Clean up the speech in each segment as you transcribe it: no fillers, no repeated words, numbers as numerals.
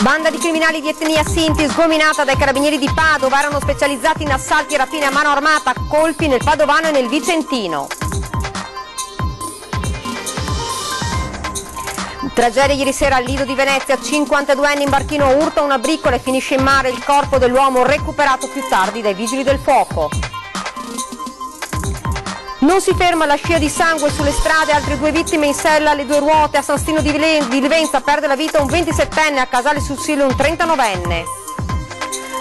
Banda di criminali di etnia Sinti sgominata dai carabinieri di Padova, erano specializzati in assalti e rapine a mano armata, colpi nel Padovano e nel Vicentino. Tragedia ieri sera al Lido di Venezia, 52enne imbarchino urta una briccola e finisce in mare, il corpo dell'uomo recuperato più tardi dai vigili del fuoco. Non si ferma la scia di sangue sulle strade, altre 2 vittime in sella alle 2 ruote. A San Stino di Livenza perde la vita un 27enne, a Casale sul Sile un 39enne.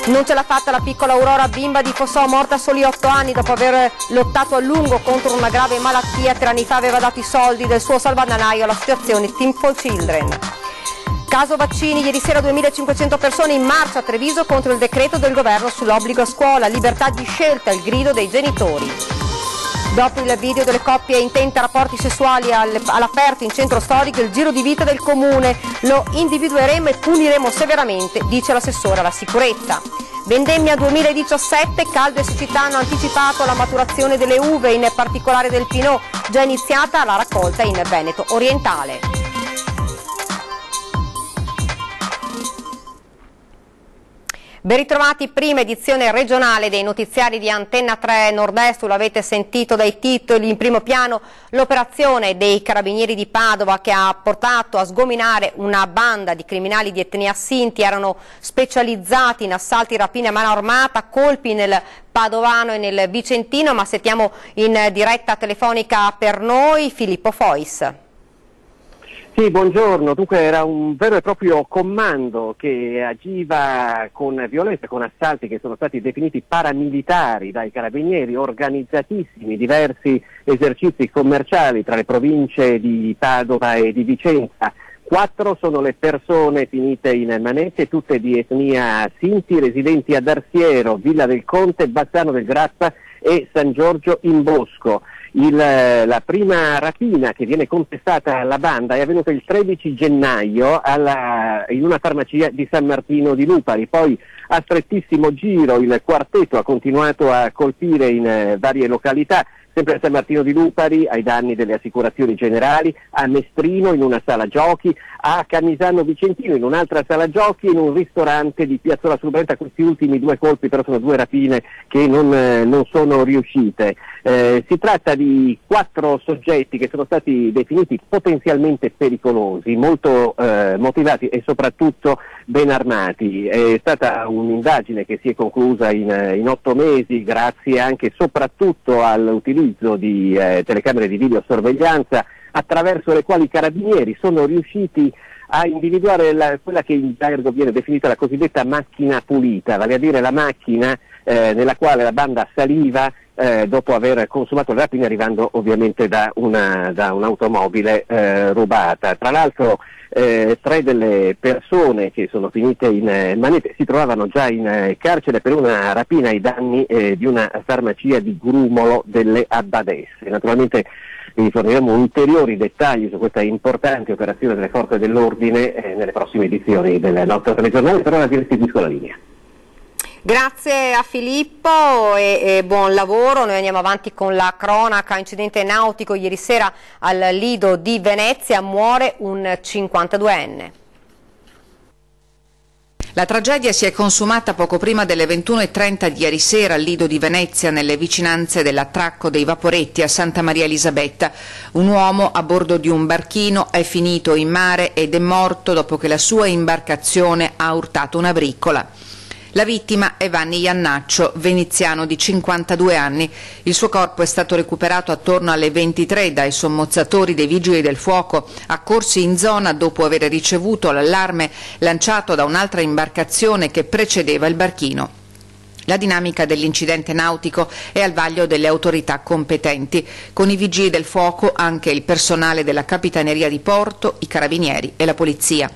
Non ce l'ha fatta la piccola Aurora, bimba di Fossò, morta a soli 8 anni dopo aver lottato a lungo contro una grave malattia. 3 anni fa aveva dato i soldi del suo salvadanaio all'associazione Team for Children. Caso vaccini, ieri sera 2500 persone in marcia a Treviso contro il decreto del governo sull'obbligo a scuola, libertà di scelta, il grido dei genitori. Dopo il video delle coppie intente a rapporti sessuali all'aperto in centro storico, il giro di vita del comune, lo individueremo e puniremo severamente, dice l'assessore alla sicurezza. Vendemmia 2017, caldo e siccità hanno anticipato la maturazione delle uve, in particolare del Pinot, già iniziata la raccolta in Veneto orientale. Ben ritrovati, prima edizione regionale dei notiziari di Antenna 3 Nord-Est, lo avete sentito dai titoli, in primo piano l'operazione dei carabinieri di Padova che ha portato a sgominare una banda di criminali di etnia Sinti, erano specializzati in assalti e rapine a mano armata, colpi nel Padovano e nel Vicentino, ma sentiamo in diretta telefonica per noi Filippo Fois. Sì, buongiorno. Dunque era un vero e proprio comando che agiva con violenza, con assalti che sono stati definiti paramilitari dai carabinieri, organizzatissimi, diversi esercizi commerciali tra le province di Padova e di Vicenza. 4 sono le persone finite in manette, tutte di etnia Sinti, residenti ad Arsiero, Villa del Conte, Bassano del Grappa e San Giorgio in Bosco. La prima rapina che viene contestata alla banda è avvenuta il 13 gennaio in una farmacia di San Martino di Lupari, poi a strettissimo giro il quartetto ha continuato a colpire in varie località, sempre a San Martino di Lupari ai danni delle assicurazioni generali, a Mestrino in una sala giochi, a Camisano Vicentino in un'altra sala giochi e in un ristorante di Piazzola sul Brenta. Questi ultimi 2 colpi però sono 2 rapine che non sono riuscite. Si tratta di 4 soggetti che sono stati definiti potenzialmente pericolosi, molto motivati e soprattutto ben armati. È stata un'indagine che si è conclusa in 8 mesi grazie anche e soprattutto all'utilizzo di telecamere di videosorveglianza attraverso le quali i carabinieri sono riusciti a individuare quella che in gergo viene definita la cosiddetta macchina pulita, vale a dire la macchina nella quale la banda saliva dopo aver consumato le rapine, arrivando ovviamente da un'automobile rubata. Tra l'altro 3 delle persone che sono finite in manette si trovavano già in carcere per una rapina ai danni di una farmacia di Grumolo delle Abbadesse. Naturalmente vi forniremo ulteriori dettagli su questa importante operazione delle forze dell'ordine nelle prossime edizioni del nostro telegiornale, per ora vi restituisco la linea. Grazie a Filippo e buon lavoro. Noi andiamo avanti con la cronaca. Incidente nautico ieri sera al Lido di Venezia, muore un 52enne. La tragedia si è consumata poco prima delle 21:30 di ieri sera al Lido di Venezia, nelle vicinanze dell'attracco dei Vaporetti a Santa Maria Elisabetta. Un uomo a bordo di un barchino è finito in mare ed è morto dopo che la sua imbarcazione ha urtato una briccola. La vittima è Vanni Iannaccio, veneziano di 52 anni. Il suo corpo è stato recuperato attorno alle 23 dai sommozzatori dei Vigili del Fuoco, accorsi in zona dopo aver ricevuto l'allarme lanciato da un'altra imbarcazione che precedeva il barchino. La dinamica dell'incidente nautico è al vaglio delle autorità competenti. Con i Vigili del Fuoco anche il personale della Capitaneria di Porto, i Carabinieri e la Polizia.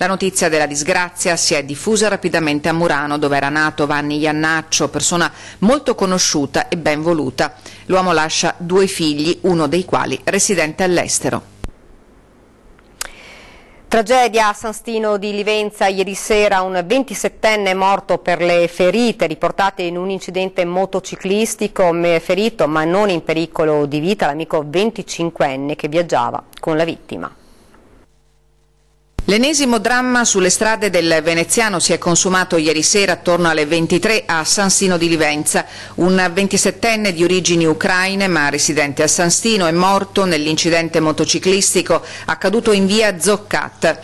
La notizia della disgrazia si è diffusa rapidamente a Murano, dove era nato Vanni Iannaccio, persona molto conosciuta e ben voluta. L'uomo lascia 2 figli, uno dei quali residente all'estero. Tragedia a San Stino di Livenza, ieri sera un 27enne morto per le ferite riportate in un incidente motociclistico, ferito ma non in pericolo di vita l'amico 25enne che viaggiava con la vittima. L'ennesimo dramma sulle strade del veneziano si è consumato ieri sera attorno alle 23 a San Stino di Livenza. Un 27enne di origini ucraine ma residente a San Stino è morto nell'incidente motociclistico accaduto in via Zoccat.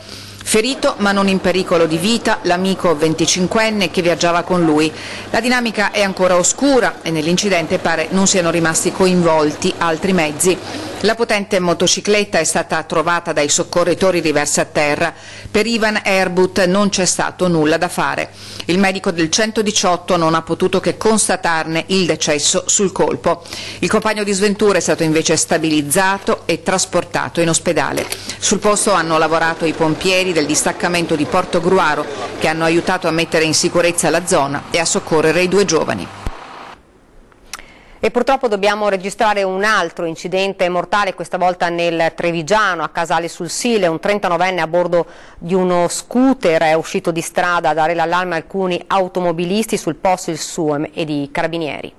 Ferito ma non in pericolo di vita l'amico 25enne che viaggiava con lui. La dinamica è ancora oscura e nell'incidente pare non siano rimasti coinvolti altri mezzi. La potente motocicletta è stata trovata dai soccorritori riversa a terra. Per Ivan Erbut non c'è stato nulla da fare. Il medico del 118 non ha potuto che constatarne il decesso sul colpo. Il compagno di sventura è stato invece stabilizzato e trasportato in ospedale. Sul posto hanno lavorato i pompieri del distaccamento di Portogruaro che hanno aiutato a mettere in sicurezza la zona e a soccorrere i due giovani. E purtroppo dobbiamo registrare un altro incidente mortale, questa volta nel Trevigiano, a Casale sul Sile. Un 39enne a bordo di uno scooter è uscito di strada a dare l'allarme a alcuni automobilisti, sul posto il SUEM ed i carabinieri.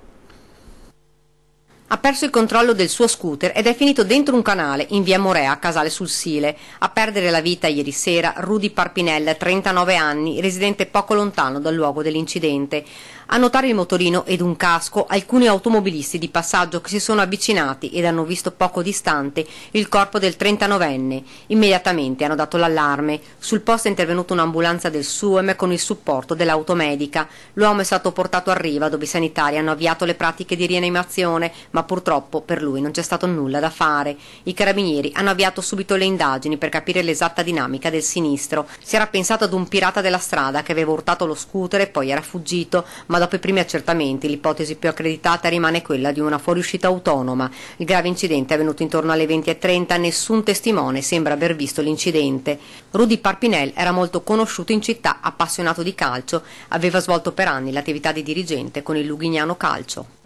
Ha perso il controllo del suo scooter ed è finito dentro un canale in via Morea a Casale sul Sile. A perdere la vita ieri sera Rudy Parpinel, 39 anni, residente poco lontano dal luogo dell'incidente. A notare il motorino ed un casco alcuni automobilisti di passaggio che si sono avvicinati ed hanno visto poco distante il corpo del 39enne. Immediatamente hanno dato l'allarme. Sul posto è intervenuta un'ambulanza del SUEM con il supporto dell'automedica. L'uomo è stato portato a Riva, dove i sanitari hanno avviato le pratiche di rianimazione, ma purtroppo per lui non c'è stato nulla da fare. I carabinieri hanno avviato subito le indagini per capire l'esatta dinamica del sinistro. Si era pensato ad un pirata della strada che aveva urtato lo scooter e poi era fuggito, ma dopo i primi accertamenti l'ipotesi più accreditata rimane quella di una fuoriuscita autonoma. Il grave incidente è avvenuto intorno alle 20:30, nessun testimone sembra aver visto l'incidente. Rudy Parpinel era molto conosciuto in città, appassionato di calcio, aveva svolto per anni l'attività di dirigente con il Lugignano Calcio.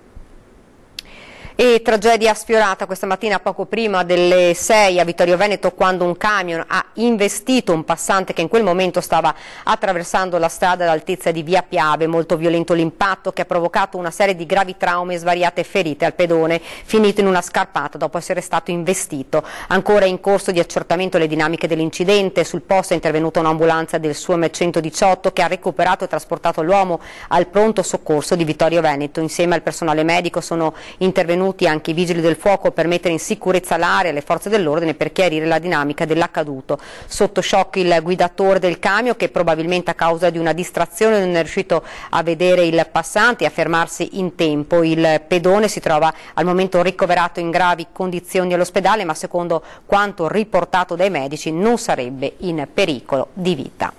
E tragedia sfiorata questa mattina poco prima delle 6 a Vittorio Veneto, quando un camion ha investito un passante che in quel momento stava attraversando la strada all'altezza di via Piave. Molto violento l'impatto che ha provocato una serie di gravi traumi e svariate ferite al pedone, finito in una scarpata dopo essere stato investito. Ancora in corso di accertamento le dinamiche dell'incidente. Sul posto è intervenuta un'ambulanza del SUEM 118 che ha recuperato e trasportato l'uomo al pronto soccorso di Vittorio Veneto. Insieme al personale medico sono intervenuti anche i vigili del fuoco per mettere in sicurezza l'area e le forze dell'ordine per chiarire la dinamica dell'accaduto. Sotto shock il guidatore del camion, che probabilmente a causa di una distrazione non è riuscito a vedere il passante e a fermarsi in tempo. Il pedone si trova al momento ricoverato in gravi condizioni all'ospedale, ma secondo quanto riportato dai medici non sarebbe in pericolo di vita.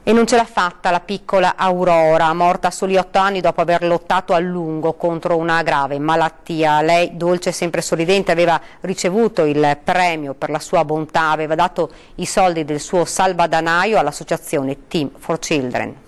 E non ce l'ha fatta la piccola Aurora, morta a soli 8 anni dopo aver lottato a lungo contro una grave malattia. Lei, dolce e sempre sorridente, aveva ricevuto il premio per la sua bontà, aveva dato i soldi del suo salvadanaio all'associazione Team for Children.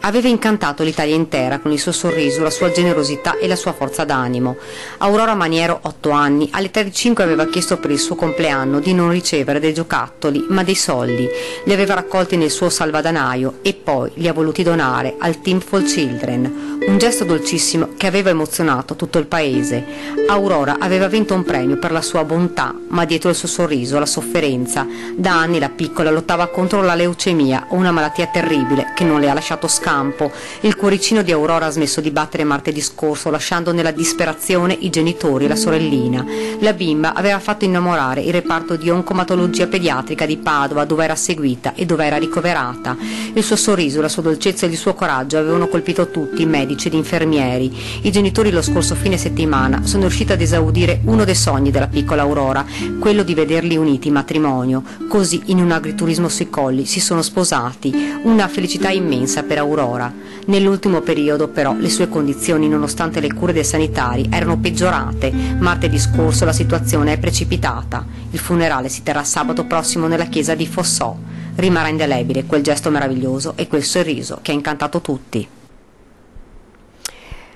Aveva incantato l'Italia intera con il suo sorriso, la sua generosità e la sua forza d'animo. Aurora Maniero, 8 anni, all'età di 5 aveva chiesto per il suo compleanno di non ricevere dei giocattoli, ma dei soldi. Li aveva raccolti nel suo salvadanaio e poi li ha voluti donare al Team for Children. Un gesto dolcissimo che aveva emozionato tutto il paese. Aurora aveva vinto un premio per la sua bontà, ma dietro il suo sorriso la sofferenza. Da anni la piccola lottava contro la leucemia, una malattia terribile che non le ha lasciato scampo. Il cuoricino di Aurora ha smesso di battere martedì scorso, lasciando nella disperazione i genitori e la sorellina. La bimba aveva fatto innamorare il reparto di oncomatologia pediatrica di Padova, dove era seguita e dove era ricoverata. Il suo sorriso, la sua dolcezza e il suo coraggio avevano colpito tutti, medici ed infermieri. I genitori lo scorso fine settimana sono riusciti ad esaudire uno dei sogni della piccola Aurora, quello di vederli uniti in matrimonio. Così, in un agriturismo sui colli, si sono sposati. Una felicità immensa per Aurora. Nell'ultimo periodo però le sue condizioni, nonostante le cure dei sanitari, erano peggiorate. Martedì scorso la situazione è precipitata. Il funerale si terrà sabato prossimo nella chiesa di Fossò. Rimarrà indelebile quel gesto meraviglioso e quel sorriso che ha incantato tutti.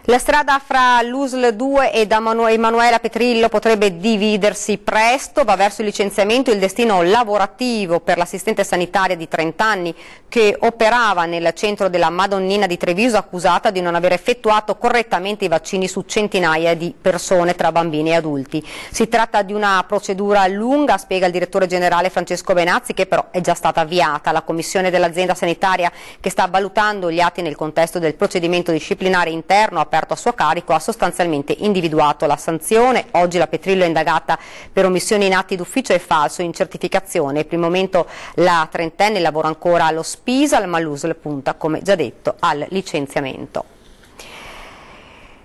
La strada fra l'USL 2 ed Emanuela Petrillo potrebbe dividersi presto, va verso il licenziamento il destino lavorativo per l'assistente sanitaria di 30 anni che operava nel centro della Madonnina di Treviso, accusata di non aver effettuato correttamente i vaccini su centinaia di persone tra bambini e adulti. Si tratta di una procedura lunga, spiega il direttore generale Francesco Benazzi, che però è già stata avviata. La commissione dell'azienda sanitaria, che sta valutando gli atti nel contesto del procedimento disciplinare interno aperto a suo carico, ha sostanzialmente individuato la sanzione. Oggi la Petrillo è indagata per omissione in atti d'ufficio e falso in certificazione. Per il momento la trentenne lavora ancora allo Spisal, ma l'USL punta, come già detto, al licenziamento.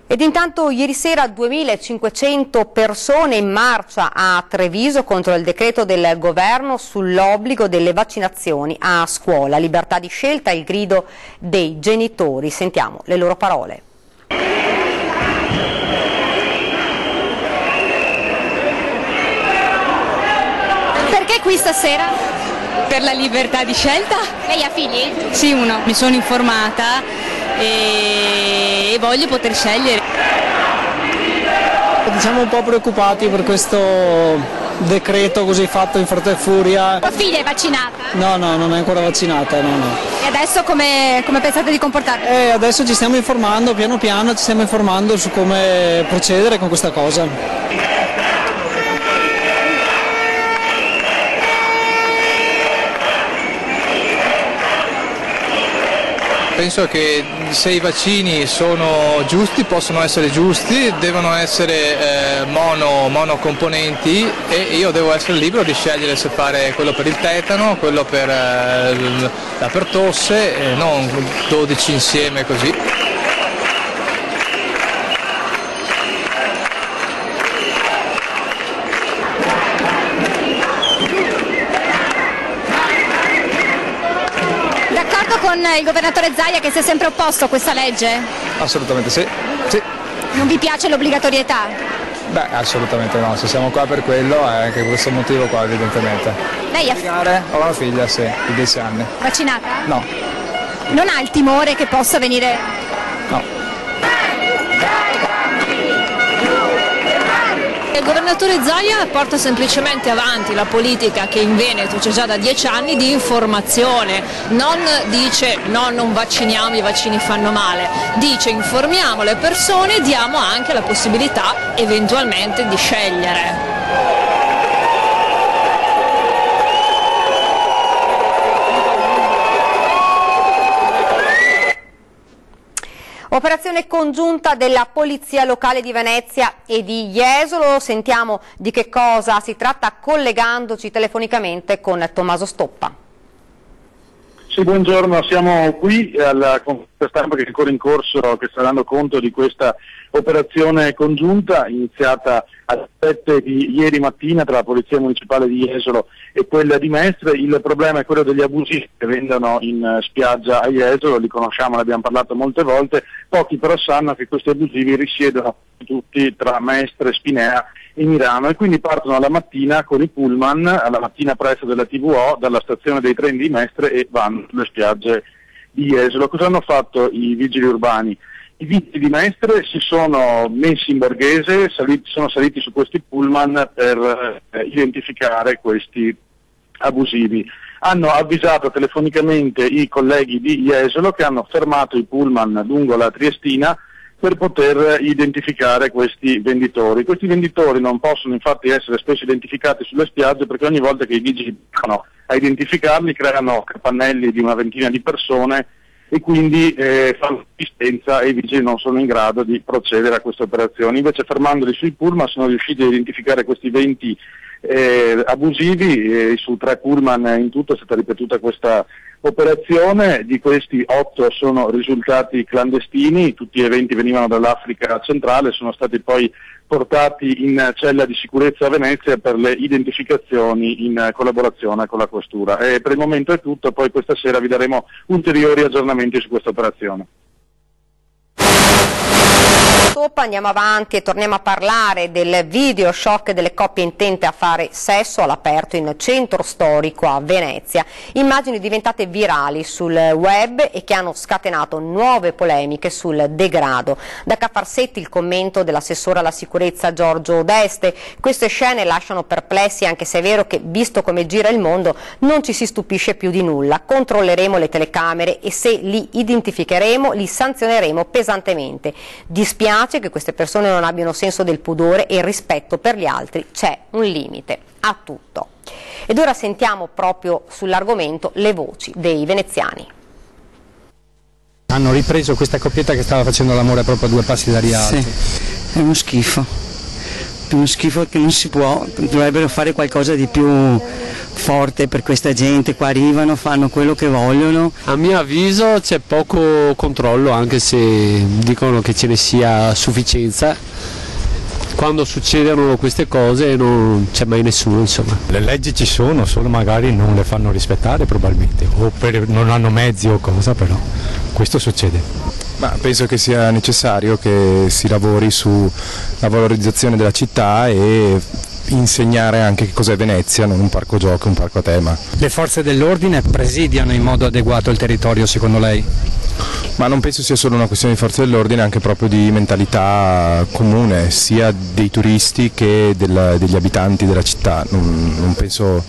Ed intanto ieri sera 2500 persone in marcia a Treviso contro il decreto del governo sull'obbligo delle vaccinazioni a scuola. Libertà di scelta è il grido dei genitori. Sentiamo le loro parole. Perché qui stasera? Per la libertà di scelta? Lei ha figli? Sì, uno. Mi sono informata e voglio poter scegliere. Siamo un po' preoccupati per questo decreto così fatto in fretta e furia. Tua figlia è vaccinata? No, non è ancora vaccinata, no. E adesso come pensate di comportarvi? Adesso ci stiamo informando, piano piano ci stiamo informando su come procedere con questa cosa. Penso che se i vaccini sono giusti, possono essere giusti, devono essere monocomponenti e io devo essere libero di scegliere se fare quello per il tetano, quello per la pertosse, non 12 insieme così. Con il governatore Zaia, che si è sempre opposto a questa legge? Assolutamente sì. Non vi piace l'obbligatorietà? Beh, assolutamente no, se siamo qua per quello è anche questo motivo qua evidentemente. Lei Ho una figlia, sì, di 10 anni. Vaccinata? No. Non ha il timore che possa venire? No. Il governatore Zaia porta semplicemente avanti la politica che in Veneto c'è già da 10 anni di informazione, non dice no, non vacciniamo, i vaccini fanno male, dice informiamo le persone e diamo anche la possibilità eventualmente di scegliere. Operazione congiunta della Polizia Locale di Venezia e di Jesolo. Sentiamo di che cosa si tratta collegandoci telefonicamente con Tommaso Stoppa. Sì, buongiorno, siamo qui alla conferenza stampa che è ancora in corso, che sta dando conto di questa operazione congiunta iniziata alle 7 di ieri mattina tra la Polizia Municipale di Jesolo e quella di Mestre. Il problema è quello degli abusi che vendono in spiaggia a Jesolo, li conosciamo, ne abbiamo parlato molte volte, pochi però sanno che questi abusivi risiedono tutti tra Mestre, Spinea e Milano e quindi partono alla mattina con i pullman, alla mattina presto della TVO, dalla stazione dei treni di Mestre e vanno sulle spiagge di Jesolo. Cosa hanno fatto i vigili urbani? I vigili di Mestre si sono messi in borghese, sono saliti su questi pullman per identificare questi abusivi. Hanno avvisato telefonicamente i colleghi di Jesolo che hanno fermato i pullman lungo la Triestina per poter identificare questi venditori. Questi venditori non possono infatti essere spesso identificati sulle spiagge perché ogni volta che i vigili vanno a identificarli creano capannelli di una ventina di persone e quindi fanno assistenza e i vigili non sono in grado di procedere a queste operazioni. Invece fermandoli sui pullman sono riusciti a identificare questi 20 abusivi, su 3 pullman in tutto è stata ripetuta questa operazione, di questi 8 sono risultati clandestini, tutti e 20 venivano dall'Africa centrale, sono stati poi portati in cella di sicurezza a Venezia per le identificazioni in collaborazione con la questura. Per il momento è tutto, poi questa sera vi daremo ulteriori aggiornamenti su questa operazione. stop, andiamo avanti e torniamo a parlare del video shock delle coppie intente a fare sesso all'aperto in centro storico a Venezia. Immagini diventate virali sul web e che hanno scatenato nuove polemiche sul degrado. Da Cafarsetti il commento dell'assessore alla sicurezza Giorgio Deste. Queste scene lasciano perplessi, anche se è vero che, visto come gira il mondo, non ci si stupisce più di nulla. Controlleremo le telecamere e se li identificheremo li sanzioneremo pesantemente. Dispiace che queste persone non abbiano senso del pudore e il rispetto per gli altri, c'è un limite a tutto. Ed ora sentiamo proprio sull'argomento le voci dei veneziani. Hanno ripreso questa coppietta che stava facendo l'amore proprio a due passi da Rialto. Sì, è uno schifo che non si può, dovrebbero fare qualcosa di più forte per questa gente. Qua arrivano, fanno quello che vogliono. A mio avviso c'è poco controllo, anche se dicono che ce ne sia sufficienza. Quando succedono queste cose non c'è mai nessuno, insomma. Le leggi ci sono, solo magari non le fanno rispettare probabilmente, o non hanno mezzi o cosa, però questo succede. Ma penso che sia necessario che si lavori sulla valorizzazione della città e insegnare anche che cos'è Venezia, non un parco giochi, un parco a tema. Le forze dell'ordine presidiano in modo adeguato il territorio, secondo lei? Ma non penso sia solo una questione di forze dell'ordine, anche proprio di mentalità comune, sia dei turisti che degli abitanti della città. Non penso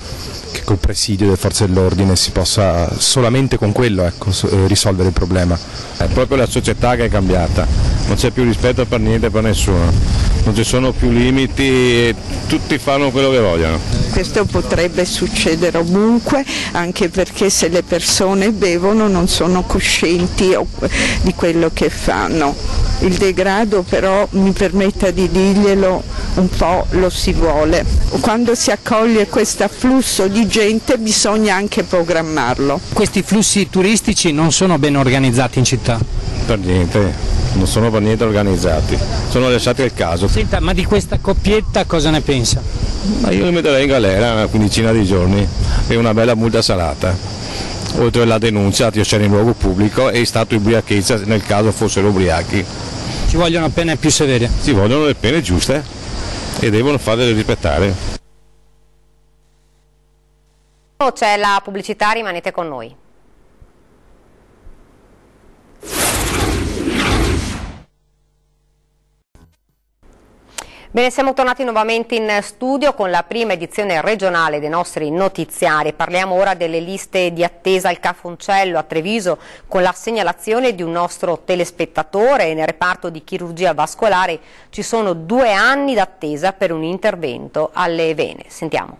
che col presidio delle forze dell'ordine si possa solamente con quello, ecco, risolvere il problema. È proprio la società che è cambiata, non c'è più rispetto per niente, per nessuno, non ci sono più limiti e tutti fanno quello che vogliono. Questo potrebbe succedere ovunque, anche perché se le persone bevono non sono coscienti di quello che fanno. Il degrado però, mi permetta di dirglielo, un po' lo si vuole. Quando si accoglie questo afflusso di gente bisogna anche programmarlo. Questi flussi turistici non sono ben organizzati in città? Per niente, non sono per niente organizzati, sono lasciati al caso. Senta, ma di questa coppietta cosa ne pensa? Ma io li metterei in galera una quindicina di giorni e una bella multa salata, oltre alla denuncia a lasciare in luogo pubblico e stato ubriachezza nel caso fossero ubriachi. Ci vogliono pene più severe? Ci vogliono le pene giuste e devono farle rispettare. C'è la pubblicità, rimanete con noi. Bene, siamo tornati nuovamente in studio con la prima edizione regionale dei nostri notiziari. Parliamo ora delle liste di attesa al Cafoncello a Treviso, con la segnalazione di un nostro telespettatore. Nel reparto di chirurgia vascolare ci sono 2 anni d'attesa per un intervento alle vene. Sentiamo.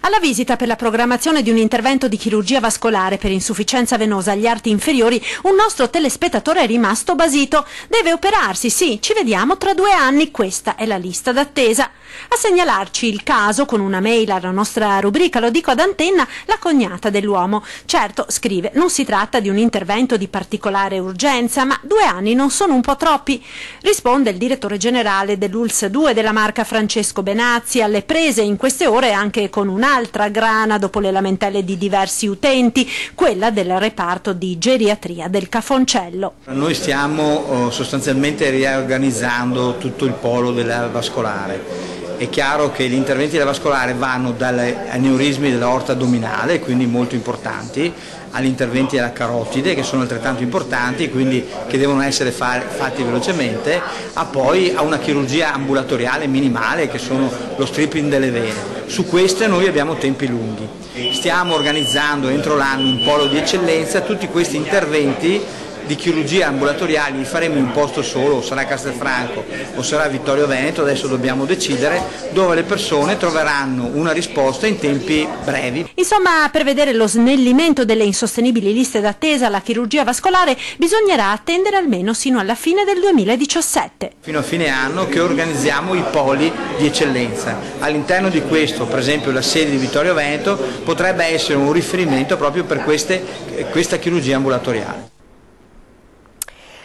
Alla visita per la programmazione di un intervento di chirurgia vascolare per insufficienza venosa agli arti inferiori, un nostro telespettatore è rimasto basito. Deve operarsi, sì, ci vediamo tra 2 anni, questa è la lista d'attesa. A segnalarci il caso con una mail alla nostra rubrica Lo dico ad antenna, la cognata dell'uomo. Certo, scrive, non si tratta di un intervento di particolare urgenza, ma 2 anni non sono un po' troppi? Risponde il direttore generale dell'ULS 2 della Marca Francesco Benazzi, alle prese in queste ore anche con un'altra grana dopo le lamentele di diversi utenti, quella del reparto di geriatria del Cafoncello. Noi stiamo sostanzialmente riorganizzando tutto il polo della vascolare. È chiaro che gli interventi della vascolare vanno dagli aneurismi dell'aorta addominale, quindi molto importanti, agli interventi della carotide, che sono altrettanto importanti, quindi che devono essere fatti velocemente, a poi a una chirurgia ambulatoriale minimale, che sono lo stripping delle vene. Su queste noi abbiamo tempi lunghi. Stiamo organizzando entro l'anno un polo di eccellenza, tutti questi interventi di chirurgia ambulatoriali li faremo in un posto solo, o sarà Castelfranco o sarà Vittorio Veneto, adesso dobbiamo decidere, dove le persone troveranno una risposta in tempi brevi. Insomma, per vedere lo snellimento delle insostenibili liste d'attesa alla chirurgia vascolare bisognerà attendere almeno sino alla fine del 2017. Fino a fine anno che organizziamo i poli di eccellenza. All'interno di questo, per esempio la sede di Vittorio Veneto, potrebbe essere un riferimento proprio per questa chirurgia ambulatoriale.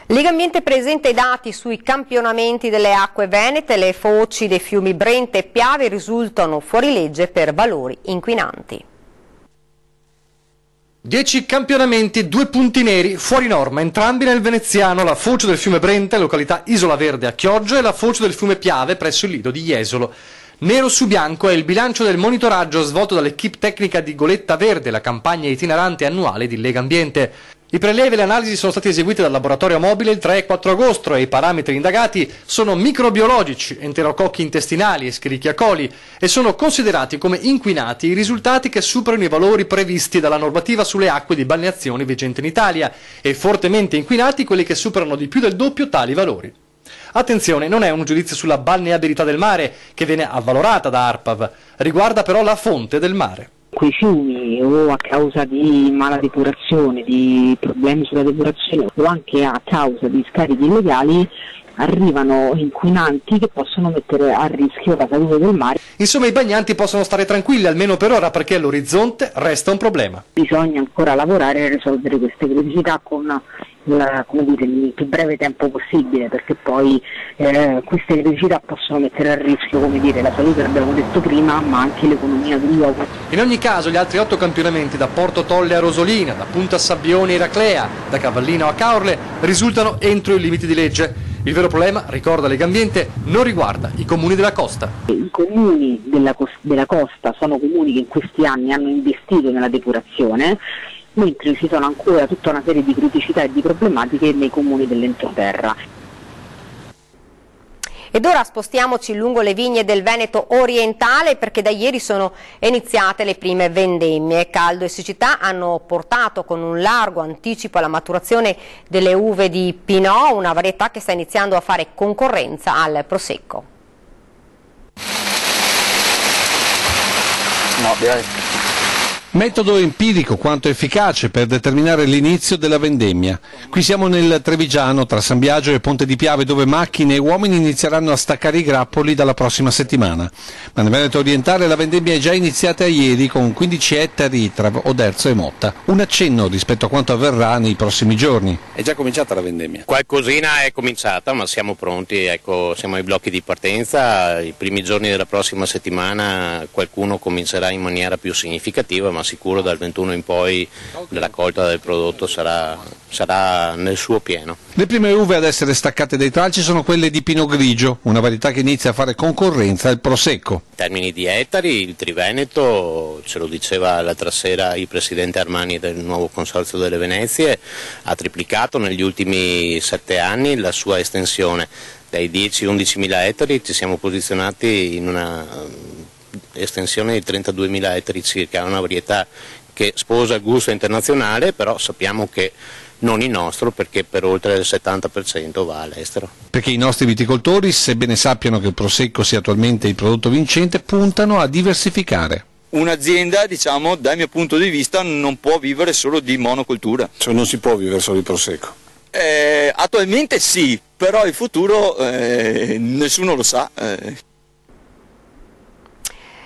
Lega Ambiente presenta i dati sui campionamenti delle acque venete. Le foci dei fiumi Brenta e Piave risultano fuori legge per valori inquinanti. 10 campionamenti, 2 punti neri, fuori norma, entrambi nel veneziano, la foce del fiume Brenta, località Isola Verde a Chioggia, e la foce del fiume Piave presso il lido di Jesolo. Nero su bianco è il bilancio del monitoraggio svolto dall'equipe tecnica di Goletta Verde, la campagna itinerante annuale di Lega Ambiente. I prelievi e le analisi sono stati eseguiti dal laboratorio mobile il 3 e 4 agosto e i parametri indagati sono microbiologici, enterococchi intestinali e Escherichia coli, e sono considerati come inquinati i risultati che superano i valori previsti dalla normativa sulle acque di balneazione vigente in Italia e fortemente inquinati quelli che superano di più del doppio tali valori. Attenzione, non è un giudizio sulla balneabilità del mare, che viene avvalorata da ARPAV, riguarda però la fonte del mare. Quei fiumi, o a causa di mala depurazione, di problemi sulla depurazione, o anche a causa di scarichi illegali, arrivano inquinanti che possono mettere a rischio la salute del mare. Insomma, i bagnanti possono stare tranquilli, almeno per ora, perché all'orizzonte resta un problema. Bisogna ancora lavorare e risolvere queste criticità con il più breve tempo possibile, perché poi queste criticità possono mettere a rischio, la salute, l'abbiamo detto prima, ma anche l'economia del luogo. In ogni caso, gli altri 8 campionamenti, da Porto Tolle a Rosolina, da Punta Sabbioni a Iraclea, da Cavallino a Caorle, risultano entro i limiti di legge. Il vero problema, ricorda Legambiente, non riguarda i comuni della costa. I comuni della costa sono comuni che in questi anni hanno investito nella depurazione, mentre ci sono ancora tutta una serie di criticità e di problematiche nei comuni dell'entroterra. Ed ora spostiamoci lungo le vigne del Veneto orientale, perché da ieri sono iniziate le prime vendemmie. Caldo e siccità hanno portato con un largo anticipo alla maturazione delle uve di Pinot, una varietà che sta iniziando a fare concorrenza al Prosecco. Metodo empirico quanto efficace per determinare l'inizio della vendemmia. Qui siamo nel Trevigiano, tra San Biagio e Ponte di Piave, dove macchine e uomini inizieranno a staccare i grappoli dalla prossima settimana. Ma nel Veneto orientale la vendemmia è già iniziata ieri con 15 ettari tra Oderzo e Motta. Un accenno rispetto a quanto avverrà nei prossimi giorni. È già cominciata la vendemmia? Qualcosina è cominciata, ma siamo pronti, siamo ai blocchi di partenza. I primi giorni della prossima settimana qualcuno comincerà in maniera più significativa, ma sicuro dal 21 in poi la raccolta del prodotto sarà nel suo pieno. Le prime uve ad essere staccate dai tralci sono quelle di Pinot Grigio, una varietà che inizia a fare concorrenza al Prosecco. In termini di ettari, il Triveneto, ce lo diceva l'altra sera il presidente Armani del nuovo Consorzio delle Venezie, ha triplicato negli ultimi 7 anni la sua estensione. Dai 10-11 mila ettari ci siamo posizionati in una estensione di 32.000 ettari circa, una varietà che sposa il gusto internazionale, però sappiamo che non il nostro, perché per oltre il 70% va all'estero. Perché i nostri viticoltori, sebbene sappiano che il Prosecco sia attualmente il prodotto vincente, puntano a diversificare. Un'azienda, dal mio punto di vista, non può vivere solo di monocoltura. Cioè non si può vivere solo di Prosecco? Attualmente sì, però il futuro nessuno lo sa.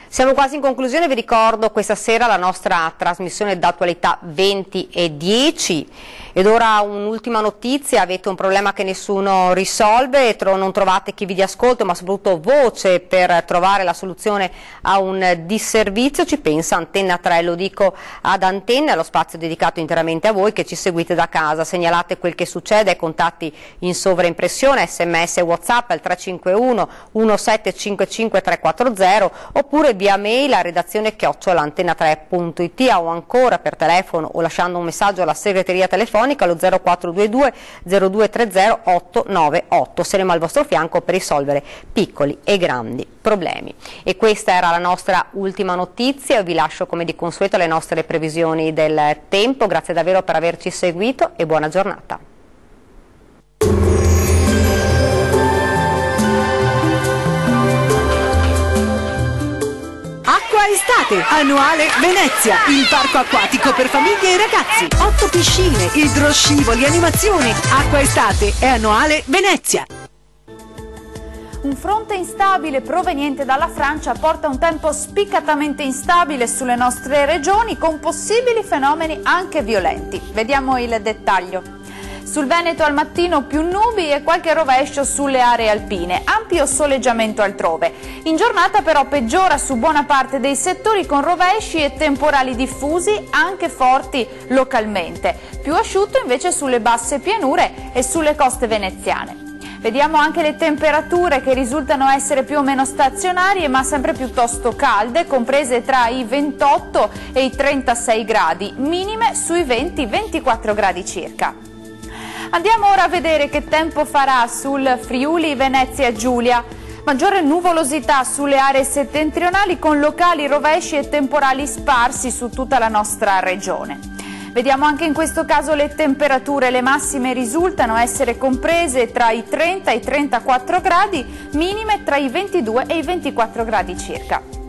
Siamo quasi in conclusione, vi ricordo questa sera la nostra trasmissione d'attualità 20 e 10. Ed ora un'ultima notizia: avete un problema che nessuno risolve, non trovate chi vi dia ascolto, ma soprattutto voce per trovare la soluzione a un disservizio, ci pensa Antenna 3, lo dico ad Antenna, lo spazio dedicato interamente a voi che ci seguite da casa. Segnalate quel che succede ai contatti in sovraimpressione, sms e whatsapp al 351 1755 340, oppure via mail a redazione @antenna3.it, o ancora per telefono o lasciando un messaggio alla segreteria telefonica allo 0422 0230 898. Saremo al vostro fianco per risolvere piccoli e grandi problemi. E questa era la nostra ultima notizia. Io vi lascio come di consueto alle nostre previsioni del tempo. Grazie davvero per averci seguito e buona giornata. Acqua Estate, annuale Venezia, il parco acquatico per famiglie e ragazzi. 8 piscine, idroscivoli, animazioni. Acqua Estate è annuale Venezia. Un fronte instabile proveniente dalla Francia porta un tempo spiccatamente instabile sulle nostre regioni, con possibili fenomeni anche violenti. Vediamo il dettaglio. Sul Veneto al mattino più nubi e qualche rovescio sulle aree alpine, ampio soleggiamento altrove. In giornata però peggiora su buona parte dei settori con rovesci e temporali diffusi, anche forti localmente. Più asciutto invece sulle basse pianure e sulle coste veneziane. Vediamo anche le temperature che risultano essere più o meno stazionarie ma sempre piuttosto calde, comprese tra i 28 e i 36 gradi, minime sui 20-24 gradi circa. Andiamo ora a vedere che tempo farà sul Friuli Venezia Giulia. Maggiore nuvolosità sulle aree settentrionali con locali rovesci e temporali sparsi su tutta la nostra regione. Vediamo anche in questo caso le temperature, le massime risultano essere comprese tra i 30 e i 34 gradi, minime tra i 22 e i 24 gradi circa.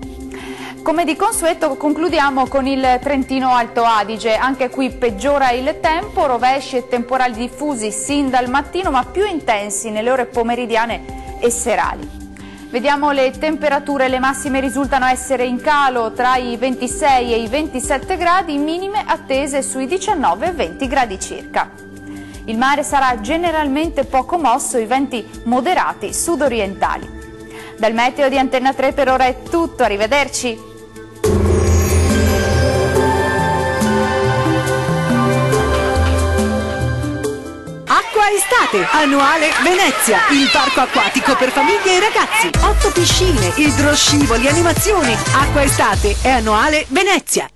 Come di consueto concludiamo con il Trentino Alto Adige, anche qui peggiora il tempo, rovesci e temporali diffusi sin dal mattino ma più intensi nelle ore pomeridiane e serali. Vediamo le temperature, le massime risultano essere in calo tra i 26 e i 27 gradi, minime attese sui 19 e 20 gradi circa. Il mare sarà generalmente poco mosso, i venti moderati sudorientali. Dal meteo di Antenna 3 per ora è tutto, arrivederci! Acqua Estate, annuale Venezia, il parco acquatico per famiglie e ragazzi. 8 piscine, idroscivoli, animazioni. Acqua Estate è annuale Venezia.